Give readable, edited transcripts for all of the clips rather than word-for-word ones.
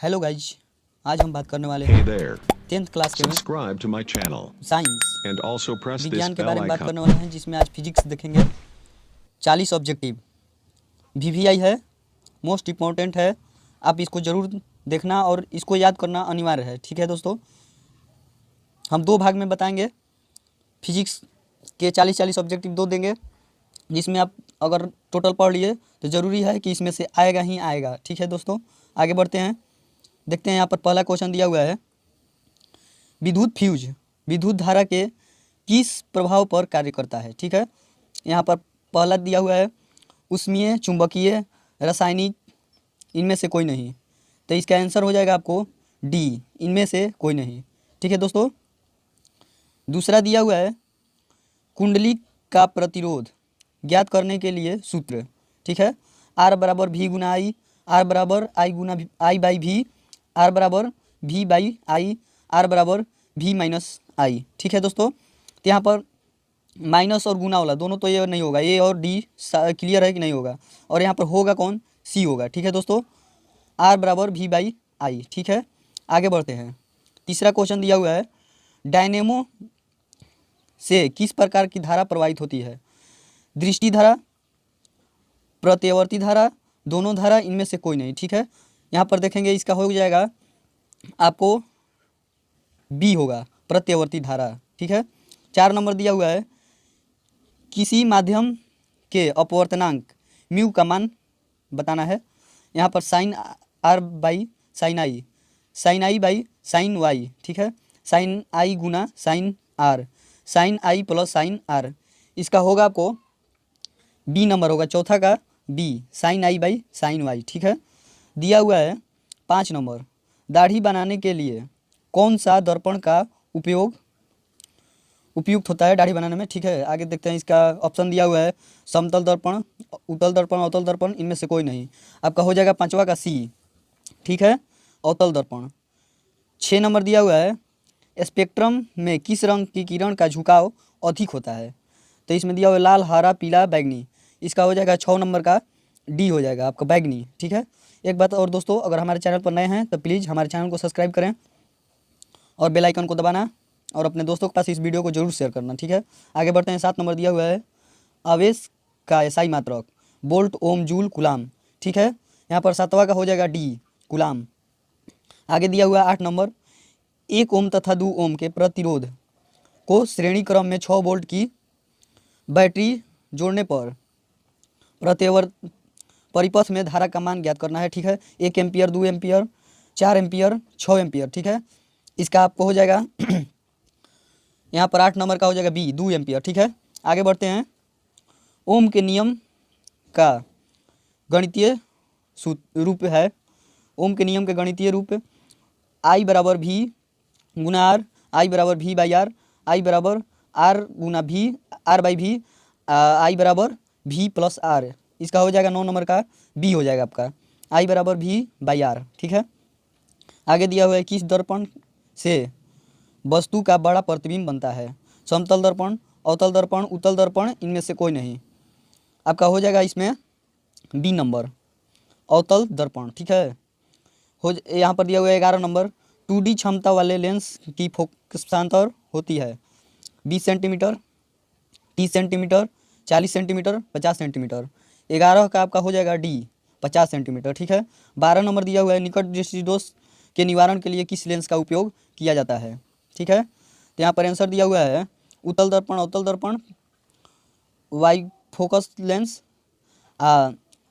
Hello guys, आज हम बात करने वाले Hey हैं there. 10th क्लास के में Subscribe to my channel science and also press this विज्ञान के bell बारे में बात icon. करने वाले हैं, जिसमें आज फिजिक्स देखेंगे। 40 ऑब्जेक्टिव वीवीआई है, मोस्ट इम्पोर्टेंट है। आप इसको ज़रूर देखना और इसको याद करना अनिवार्य है। ठीक है दोस्तों, हम दो भाग में बताएंगे। फिजिक्स के 40 ऑब्जेक्टिव दो देंगे, जिसमें आप अगर टोटल पढ़ लिए तो ज़रूरी है कि इसमें से आएगा ही आएगा। ठीक है दोस्तों, आगे बढ़ते हैं। देखते हैं, यहाँ पर पहला क्वेश्चन दिया हुआ है, विद्युत फ्यूज विद्युत धारा के किस प्रभाव पर कार्य करता है। ठीक है, यहाँ पर पहला दिया हुआ है उष्मीय, चुंबकीय, रासायनिक, इनमें से कोई नहीं। तो इसका आंसर हो जाएगा आपको डी, इनमें से कोई नहीं। ठीक है दोस्तों, दूसरा दिया हुआ है कुंडली का प्रतिरोध ज्ञात करने के लिए सूत्र। ठीक है, आर बराबर भी गुना आई, आर बराबर आई गुना आई बाई भी, आर बराबर भी बाई आई, आर बराबर भी माइनस आई। ठीक है दोस्तों, तो यहाँ पर माइनस और गुना वाला दोनों तो ये नहीं होगा, ए और डी क्लियर है कि नहीं होगा, और यहाँ पर होगा कौन, सी होगा। ठीक है दोस्तों, आर बराबर भी बाई आई। ठीक है, आगे बढ़ते हैं। तीसरा क्वेश्चन दिया हुआ है, डायनेमो से किस प्रकार की धारा प्रवाहित होती है। दृष्टि धारा, प्रत्यवर्ती धारा, दोनों धारा, इनमें से कोई नहीं। ठीक है, यहाँ पर देखेंगे, इसका हो जाएगा आपको बी होगा, प्रत्यवर्ती धारा। ठीक है, 4 नंबर दिया हुआ है, किसी माध्यम के अपवर्तनांक म्यू का मान बताना है। यहाँ पर sine R by sine I by sine Y. ठीक है, साइन आई गुना sine R, sine I plus sine R, इसका होगा आपको बी नंबर होगा, चौथा का B, sine I by sine Y. ठीक है, दिया हुआ है 5 नंबर, दाढ़ी बनाने के लिए कौन सा दर्पण का उपयुक्त होता है दाढ़ी बनाने में। ठीक है, आगे देखते हैं। इसका ऑप्शन दिया हुआ है समतल दर्पण, उत्तल दर्पण, अवतल दर्पण, इनमें से कोई नहीं। आपका हो जाएगा 5वां का सी। ठीक है, अवतल दर्पण। 6 नंबर दिया हुआ है, स्पेक्ट्रम में किस रंग की किरण का झुकाव अधिक होता है। तो इसमें दिया हुआ है लाल, हरा, पीला, बैगनी, इसका हो जाएगा 6 नंबर का डी हो जाएगा आपका बैगनी। ठीक है, एक बात और दोस्तों, अगर हमारे चैनल पर नए हैं तो प्लीज़ हमारे चैनल को सब्सक्राइब करें और बेल आइकन को दबाना, और अपने दोस्तों के पास इस वीडियो को जरूर शेयर करना। ठीक है, आगे बढ़ते हैं। 7 नंबर दिया हुआ है, आवेश का एसआई मात्रक बोल्ट, ओम, जूल, कुलाम। ठीक है, यहाँ पर 7वां का हो जाएगा डी, कुलाम। आगे दिया हुआ है 8 नंबर, 1 ओम तथा 2 ओम के प्रतिरोध को श्रेणी क्रम में 6 वोल्ट की बैटरी जोड़ने पर परिपथ में धारा का मान ज्ञात करना है। ठीक है, 1 एम्पियर, 2 एम्पियर, 4 एम्पियर, 6 एम्पियर। ठीक है, इसका आपको हो जाएगा यहाँ पर 8 नंबर का हो जाएगा बी, 2 एम्पियर। ठीक है, आगे बढ़ते हैं। ओम के नियम का गणितीय रूप है, ओम के नियम के गणितीय रूप आई बराबर भी गुना आर, आई बराबर भी बाई आर, आई बराबर आर गुना भी, आर बाई भी, आई बराबर भी प्लस आर, इसका हो जाएगा 9 नंबर का बी हो जाएगा आपका, आई बराबर भी बाई आर। ठीक है, आगे दिया हुआ है, किस दर्पण से वस्तु का बड़ा प्रतिबिंब बनता है। समतल दर्पण, अवतल दर्पण, उत्तल दर्पण, इनमें से कोई नहीं। आपका हो जाएगा इसमें बी नंबर, अवतल दर्पण। ठीक है, यहाँ पर दिया हुआ है 11 नंबर, 2D क्षमता वाले लेंस की फोकसांतर होती है 20 सेंटीमीटर, 30 सेंटीमीटर, 40 सेंटीमीटर, 50 सेंटीमीटर। 11 का आपका हो जाएगा डी, 50 सेंटीमीटर। ठीक है, 12 नंबर दिया हुआ है, निकट दृष्टि दोष के निवारण के लिए किस लेंस का उपयोग किया जाता है। ठीक है, तो यहाँ पर आंसर दिया हुआ है उत्तल दर्पण, अवतल दर्पण, वाई फोकस लेंस,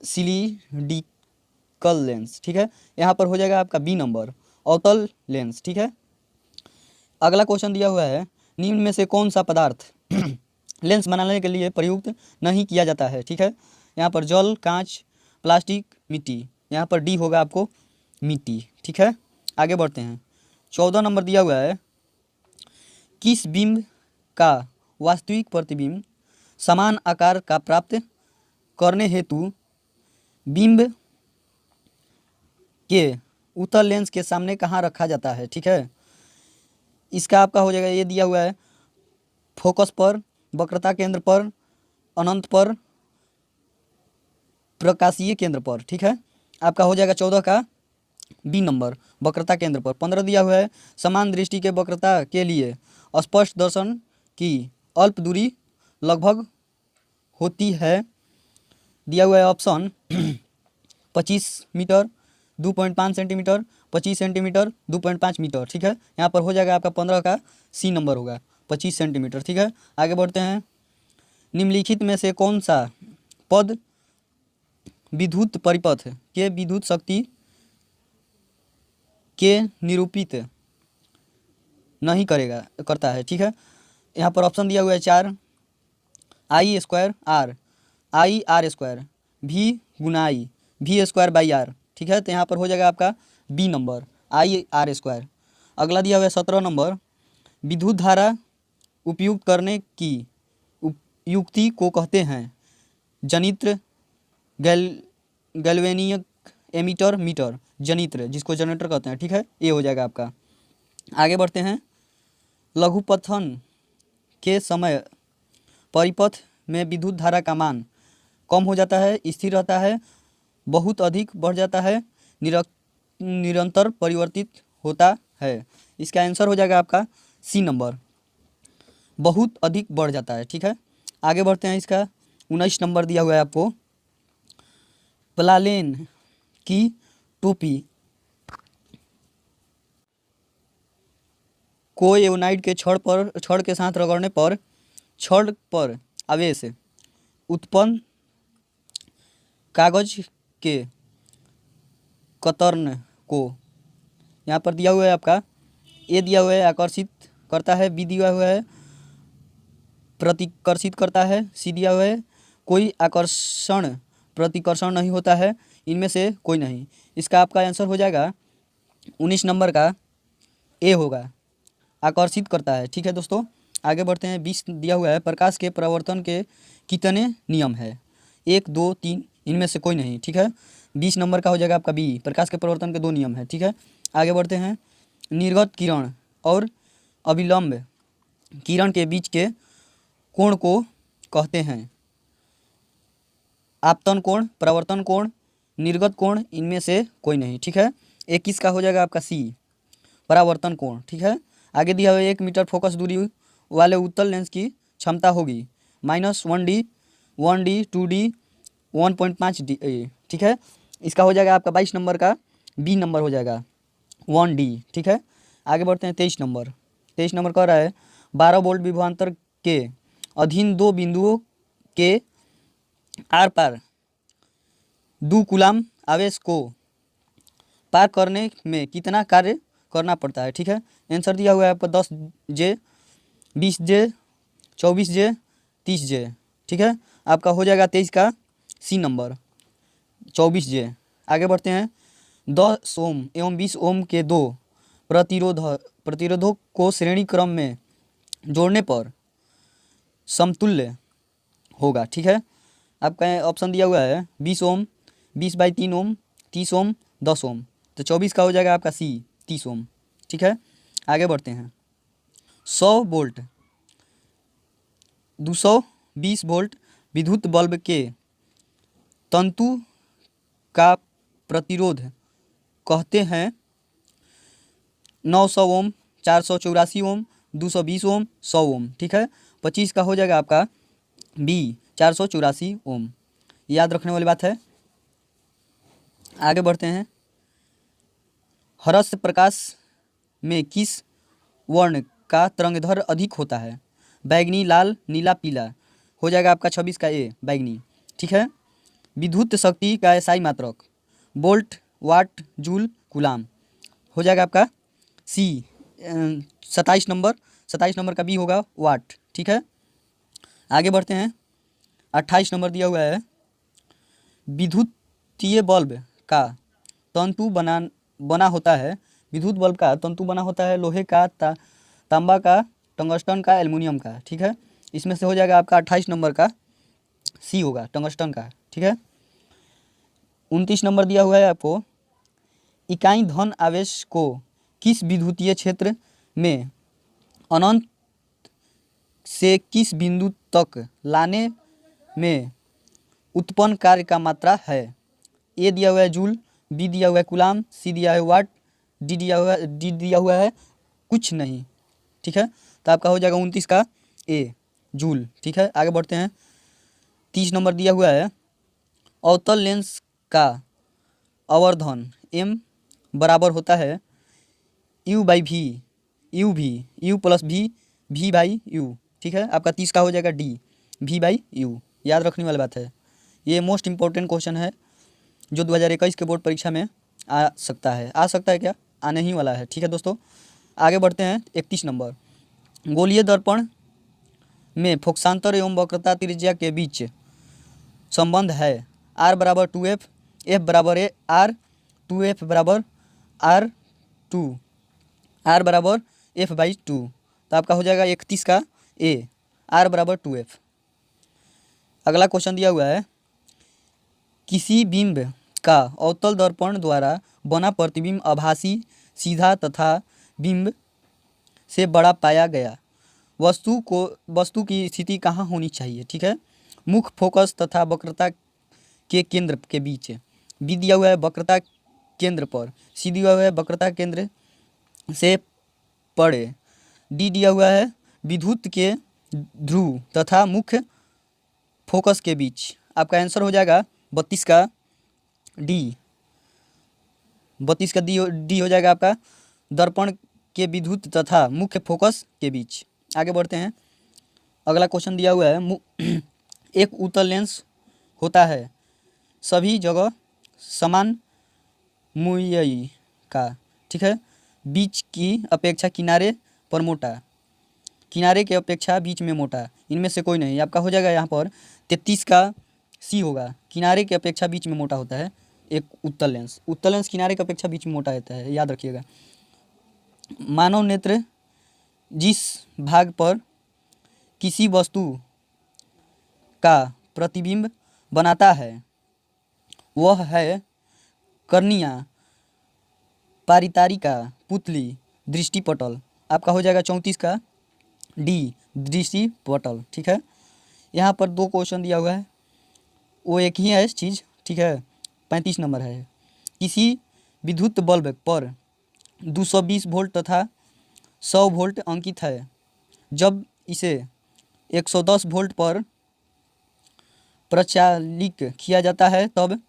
सिलिडिकल लेंस। ठीक है, यहाँ पर हो जाएगा आपका बी नंबर, अवतल लेंस। ठीक है, अगला क्वेश्चन दिया हुआ है, निम्न में से कौन सा पदार्थ लेंस बनाने के लिए प्रयुक्त नहीं किया जाता है। ठीक है, यहाँ पर जल, कांच, प्लास्टिक, मिट्टी, यहाँ पर डी होगा आपको मिट्टी। ठीक है, आगे बढ़ते हैं। 14 नंबर दिया हुआ है, किस बिंब का वास्तविक प्रतिबिंब समान आकार का प्राप्त करने हेतु बिंब के उत्तल लेंस के सामने कहाँ रखा जाता है। ठीक है, इसका आपका हो जाएगा, ये दिया हुआ है फोकस पर, वक्रता केंद्र पर, अनंत पर, प्रकाशीय केंद्र पर। ठीक है, आपका हो जाएगा 14 का बी नंबर वक्रता केंद्र पर। 15 दिया हुआ है, समान दृष्टि के वक्रता के लिए स्पष्ट दर्शन की अल्प दूरी लगभग होती है। दिया हुआ है option 25 metre, 2.5 centimetre, 25 centimetre, 2.5 metre. ठीक है, यहाँ पर हो जाएगा आपका 15 का सी नंबर होगा 25 सेंटीमीटर। ठीक है, आगे बढ़ते हैं। निम्नलिखित में से कौन सा पद विद्युत परिपथ के विद्युत शक्ति के निरूपित नहीं करता है। ठीक है, यहाँ पर ऑप्शन दिया हुआ है 4, I square R, I R square, भी गुना आई, भी स्क्वायर बाई आर। ठीक है, तो यहाँ पर हो जाएगा आपका B number I R square. अगला दिया हुआ है 17 नंबर, विद्युत धारा उपयुक्त करने की युक्ति को कहते हैं जनित्र, गैल्वेनिक एमीटर, मीटर, जनित्र जिसको जनरेटर कहते हैं। ठीक है, ये हो जाएगा आपका। आगे बढ़ते हैं। लघुपथन के समय परिपथ में विद्युत धारा का मान कम हो जाता है, स्थिर रहता है, बहुत अधिक बढ़ जाता है, निरंतर परिवर्तित होता है। इसका आंसर हो जाएगा आपका सी नंबर, बहुत अधिक बढ़ जाता है। ठीक है, आगे बढ़ते हैं। इसका 19 नंबर दिया हुआ है आपको, प्लालेन की टोपी को एवोनाइड के छड़ के साथ रगड़ने पर छड़ पर आवेश उत्पन्न कागज के कतरन को, यहाँ पर दिया हुआ है आपका ए दिया हुआ है आकर्षित करता है, बी दिया हुआ है प्रतिकर्षित करता है, सी दिया हुआ है कोई आकर्षण प्रतिकर्षण नहीं होता है, इनमें से कोई नहीं। इसका आपका आंसर हो जाएगा 19 नंबर का ए होगा, आकर्षित करता है। ठीक है दोस्तों, आगे बढ़ते हैं। 20 दिया हुआ है, प्रकाश के परावर्तन के कितने नियम है? 1, 2, 3, इनमें से कोई नहीं। ठीक है, 20 नंबर का हो जाएगा आपका बी, प्रकाश के परावर्तन के 2 नियम है। ठीक है, आगे बढ़ते हैं। निर्गत किरण और अभिलंब किरण के बीच के कोण को कहते हैं आपतन कोण, परावर्तन कोण, निर्गत कोण, इनमें से कोई नहीं। ठीक है, 21 का हो जाएगा आपका सी, परावर्तन कोण। ठीक है, आगे दिया हुआ 1 मीटर फोकस दूरी वाले उत्तल लेंस की क्षमता होगी -1D, 1D, 2D, 1.5D। ठीक है, इसका हो जाएगा आपका 22 नंबर का बी नंबर हो जाएगा 1D। ठीक है, आगे बढ़ते हैं। 23 नंबर, 23 नंबर कह रहा है 12 वोल्ट विभवांतर के अधीन 2 बिंदुओं के आर पार 2 कूलाम आवेश को पार करने में कितना कार्य करना पड़ता है? ठीक है, आंसर दिया हुआ है आपको 10J, 20J, 24J, 30J। ठीक है, आपका हो जाएगा 23 का सी नंबर 24J। आगे बढ़ते हैं। 10 ओम एवं 20 ओम के 2 प्रतिरोधों को श्रेणी क्रम में जोड़ने पर समतुल्य होगा। ठीक है, आपका ऑप्शन दिया हुआ है 20 ओम, 20/3 ओम, 30 ओम, 10 ओम। तो 24 का हो जाएगा आपका सी, 30 ओम। ठीक है, आगे बढ़ते हैं। 100 वोल्ट 220 वोल्ट विद्युत बल्ब के तंतु का प्रतिरोध कहते हैं 900 ओम, 484 ओम, 220 ओम, 100 ओम। ठीक है, 25 का हो जाएगा आपका बी, 484 ओम। याद रखने वाली बात है। आगे बढ़ते हैं। हर्ष प्रकाश में किस वर्ण का तरंगदैर्घ्य अधिक होता है? बैगनी, लाल, नीला, पीला। हो जाएगा आपका 26 का ए, बैगनी। ठीक है, विद्युत शक्ति का एसआई मात्रक वोल्ट, वाट, जूल, कूलाम। हो जाएगा आपका सी, 27 नंबर का बी होगा वाट। ठीक है, आगे बढ़ते हैं। 28 नंबर दिया हुआ है, विद्युतीय बल्ब का तंतु बना होता है, विद्युत बल्ब का तंतु बना होता है लोहे का, तांबा का, टंगस्टन का, एल्युमिनियम का। ठीक है, इसमें से हो जाएगा आपका 28 नंबर का सी होगा, टंगस्टन का। ठीक है, 29 नंबर दिया हुआ है आपको, इकाई धन आवेश को किस विद्युतीय क्षेत्र में अनंत से किस बिंदु तक लाने में उत्पन्न कार्य का मात्रा है? ए दिया हुआ है जूल, बी दिया हुआ है कूलाम, सी दिया है वाट, डी दिया हुआ है कुछ नहीं। ठीक है, तो आपका हो जाएगा 29 का ए जूल। ठीक है, आगे बढ़ते हैं। 30 नंबर दिया हुआ है अवतल लेंस का आवर्धन एम बराबर होता है U by V, U plus V by U. ठीक है, आपका 30 का हो जाएगा डी, वी बाई यू। याद रखने वाली बात है, ये मोस्ट इंपॉर्टेंट क्वेश्चन है जो 2021 के बोर्ड परीक्षा में आ सकता है क्या, आने ही वाला है। ठीक है दोस्तों, आगे बढ़ते हैं। 31 नंबर, गोलीय दर्पण में फोकसांतर एवं वक्रता त्रिज्या के बीच संबंध है r बराबर 2f, f बराबर है r, 2f बराबर r2, r बराबर f बाई 2। तो आपका हो जाएगा 31 का a, r बराबर 2f। अगला क्वेश्चन दिया हुआ है किसी बिंब का अवतल दर्पण द्वारा बना प्रतिबिंब आभासी, सीधा तथा बिंब से बड़ा पाया गया। वस्तु की स्थिति कहाँ होनी चाहिए। ठीक है, मुख्य फोकस तथा वक्रता के केंद्र के बीच। बी दिया हुआ है वक्रता केंद्र पर, सी दिया हुआ है वक्रता केंद्र से पड़े, डी दिया हुआ है विद्युत के ध्रुव तथा मुख्य फोकस के बीच। आपका आंसर हो जाएगा 32 का डी, 32 का डी हो जाएगा आपका दर्पण के विद्युत तथा मुख्य फोकस के बीच। आगे बढ़ते हैं। अगला क्वेश्चन दिया हुआ है एक उत्तल लेंस होता है सभी जगह समान मुयई का। ठीक है, बीच की अपेक्षा किनारे पर मोटा, किनारे के अपेक्षा बीच में मोटा, इनमें से कोई नहीं। आपका हो जाएगा यहाँ पर 33 का सी होगा, किनारे के अपेक्षा बीच में मोटा होता है एक उत्तल लेंस किनारे की अपेक्षा बीच में मोटा होता है, याद रखिएगा। मानव नेत्र जिस भाग पर किसी वस्तु का प्रतिबिंब बनाता है वह है कर्निया, पारितारिका, पुतली, दृष्टिपटल। आपका हो जाएगा 34 का डी, दृष्टिपटल। ठीक है, यहाँ पर 2 क्वेश्चन दिया हुआ है, वो एक ही है चीज़। ठीक है, 35 नंबर है किसी विद्युत बल्ब पर 220 वोल्ट तथा 100 वोल्ट अंकित है, जब इसे 110 वोल्ट पर प्रचालित किया जाता है तब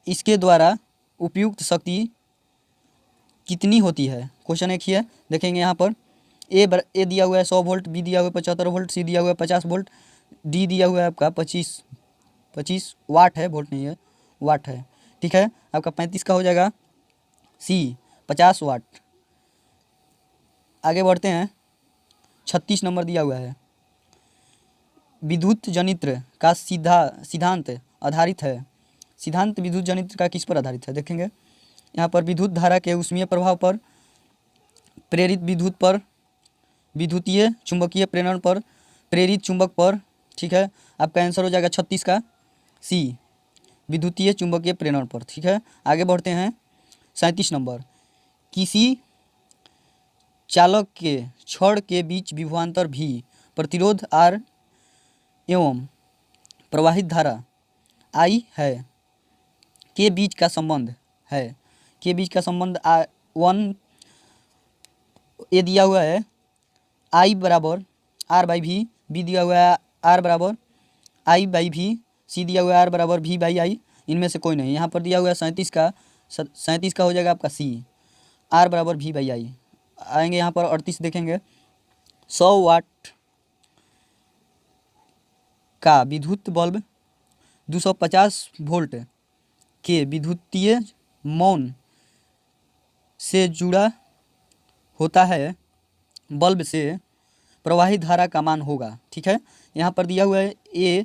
इसके द्वारा उपयुक्त शक्ति कितनी होती है। क्वेश्चन एक ही है, देखेंगे यहाँ पर ए दिया हुआ है 100 वोल्ट, बी दिया हुआ है 75 वोल्ट, सी दिया हुआ है 50 वोल्ट, डी दिया हुआ है आपका 25 वाट है, वोल्ट नहीं है, वाट है। ठीक है, आपका 35 का हो जाएगा सी, 50 वाट। आगे बढ़ते हैं। 36 नंबर दिया हुआ है विद्युत जनित्र का सिद्धांत आधारित है। सिद्धांत विद्युत जनित्र का किस पर आधारित है, देखेंगे यहाँ पर विद्युत धारा के ऊष्मीय प्रभाव पर, प्रेरित विद्युत पर, विद्युतीय चुंबकीय प्रेरण पर, प्रेरित चुंबक पर। ठीक है, आपका आंसर हो जाएगा 36 का सी, विद्युतीय चुंबकीय प्रेरण पर। ठीक है, आगे बढ़ते हैं। 37 नंबर किसी चालक के छड़ के बीच विभवांतर भी, प्रतिरोध आर एवं प्रवाहित धारा आई है के बीच का संबंध है, के बीच का संबंध 1 ए दिया हुआ है आई बराबर आर बाई वी, बी दिया हुआ है आर बराबर आई बाई वी, सी दिया हुआ है आर बराबर वी बाई आई, इनमें से कोई नहीं। यहाँ पर दिया हुआ है 37 का हो जाएगा आपका सी, आर बराबर वी बाई आई। आएंगे यहाँ पर 38 देखेंगे 100 वाट का विद्युत बल्ब 250 वोल्ट के विद्युतीय मौन से जुड़ा होता है, बल्ब से प्रवाहित धारा का मान होगा। ठीक है, यहाँ पर दिया हुआ है ए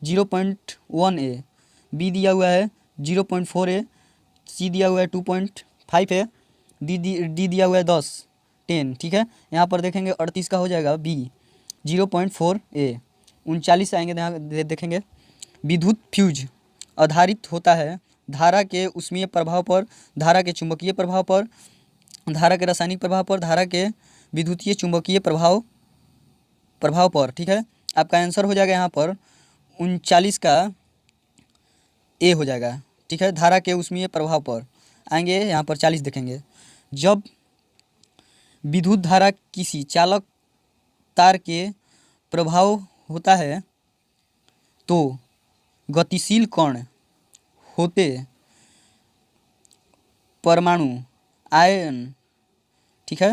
0.1 ए, बी दिया हुआ है 0.4 ए, सी दिया हुआ है 2.5 ए, डी दिया हुआ है 10। ठीक है, यहाँ पर देखेंगे 38 का हो जाएगा बी 0.4 ए। 39 आएंगे, देखेंगे विद्युत फ्यूज आधारित होता है धारा के ऊष्मीय प्रभाव पर, धारा के चुंबकीय प्रभाव पर, धारा के रासायनिक प्रभाव पर, धारा के विद्युतीय चुंबकीय प्रभाव पर। ठीक है, आपका आंसर हो जाएगा यहाँ पर 39 का ए हो जाएगा। ठीक है, धारा के उसमें प्रभाव पर आएंगे। यहाँ पर 40 देखेंगे, जब विद्युत धारा किसी चालक तार के प्रभाव होता है तो गतिशील कण होते परमाणु, आयन, ठीक है,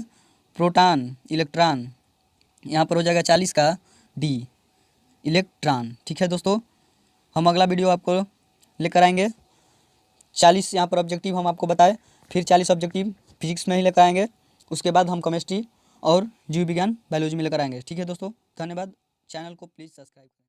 प्रोटॉन, इलेक्ट्रॉन, यहाँ पर हो जाएगा 40 का डी, इलेक्ट्रॉन। ठीक है दोस्तों, हम अगला वीडियो आपको लेकर आएंगे। 40 यहाँ पर ऑब्जेक्टिव हम आपको बताए, फिर 40 ऑब्जेक्टिव फिजिक्स में ही लेकर आएंगे। उसके बाद हम केमिस्ट्री और जीव विज्ञान बायोलॉजी में लेकर आएंगे। ठीक है दोस्तों, धन्यवाद। चैनल को प्लीज़ सब्सक्राइब करें।